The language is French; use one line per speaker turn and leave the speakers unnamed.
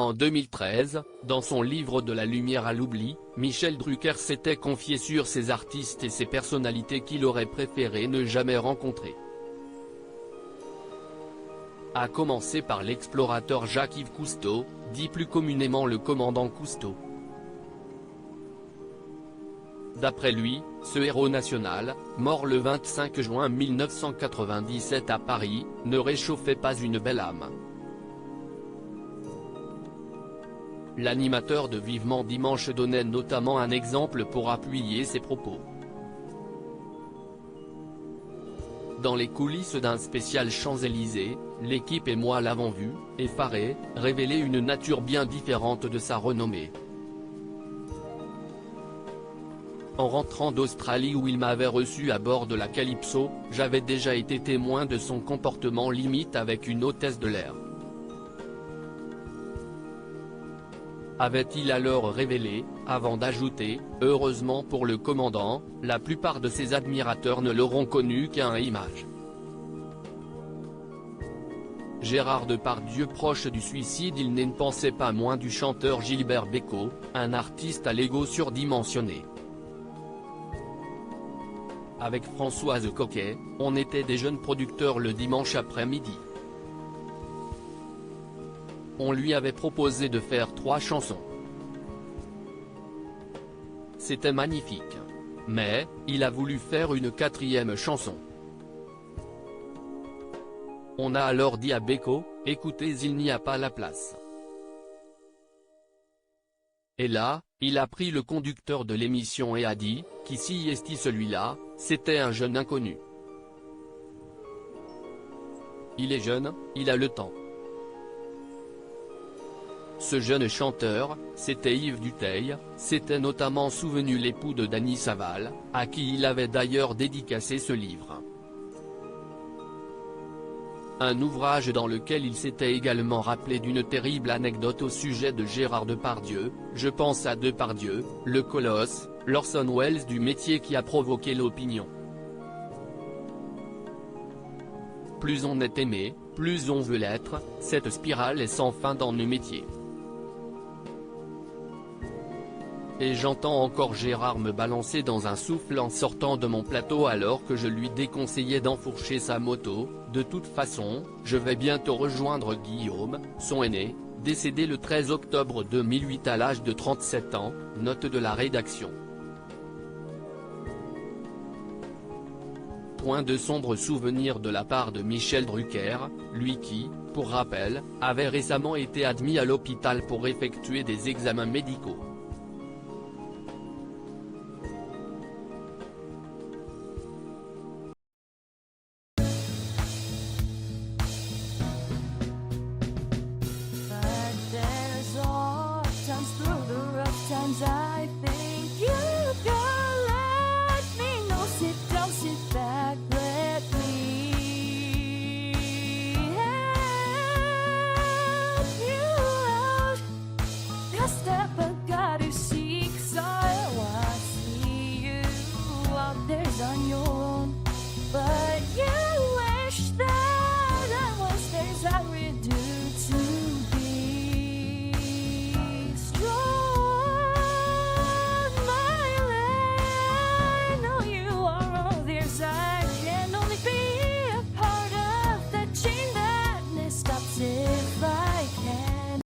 En 2013, dans son livre De la lumière à l'oubli, Michel Drucker s'était confié sur ses artistes et ses personnalités qu'il aurait préféré ne jamais rencontrer. À commencer par l'explorateur Jacques-Yves Cousteau, dit plus communément le commandant Cousteau. D'après lui, ce héros national, mort le 25 juin 1997 à Paris, ne réchauffait pas une belle âme. L'animateur de Vivement Dimanche donnait notamment un exemple pour appuyer ses propos. Dans les coulisses d'un spécial Champs-Élysées, l'équipe et moi l'avons vu, effaré, révéler une nature bien différente de sa renommée. En rentrant d'Australie où il m'avait reçu à bord de la Calypso, j'avais déjà été témoin de son comportement limite avec une hôtesse de l'air. Avait-il alors révélé, avant d'ajouter, heureusement pour le commandant, la plupart de ses admirateurs ne l'auront connu qu'à image. Gérard Depardieu proche du suicide, il ne pensait pas moins du chanteur Gilbert Bécaud, un artiste à l'ego surdimensionné. Avec Françoise Coquet, on était des jeunes producteurs le dimanche après-midi. On lui avait proposé de faire 3 chansons. C'était magnifique. Mais, il a voulu faire une 4e chanson. On a alors dit à Bécaud, écoutez, il n'y a pas la place. Et là, il a pris le conducteur de l'émission et a dit, qui s'y est celui-là, c'était un jeune inconnu. Il est jeune, il a le temps. Ce jeune chanteur, c'était Yves Duteil, s'était notamment souvenu l'époux de Dany Saval, à qui il avait d'ailleurs dédicacé ce livre. Un ouvrage dans lequel il s'était également rappelé d'une terrible anecdote au sujet de Gérard Depardieu, je pense à Depardieu, le colosse, l'Orson Welles du métier qui a provoqué l'opinion. Plus on est aimé, plus on veut l'être, cette spirale est sans fin dans nos métiers. Et j'entends encore Gérard me balancer dans un souffle en sortant de mon plateau alors que je lui déconseillais d'enfourcher sa moto, de toute façon, je vais bientôt rejoindre Guillaume, son aîné, décédé le 13 octobre 2008 à l'âge de 37 ans, note de la rédaction. Point de sombres souvenirs de la part de Michel Drucker, lui qui, pour rappel, avait récemment été admis à l'hôpital pour effectuer des examens médicaux.
I think you can let me know. Sit down, sit back, let me help you out. A step I gotta seek, so I see you out there on your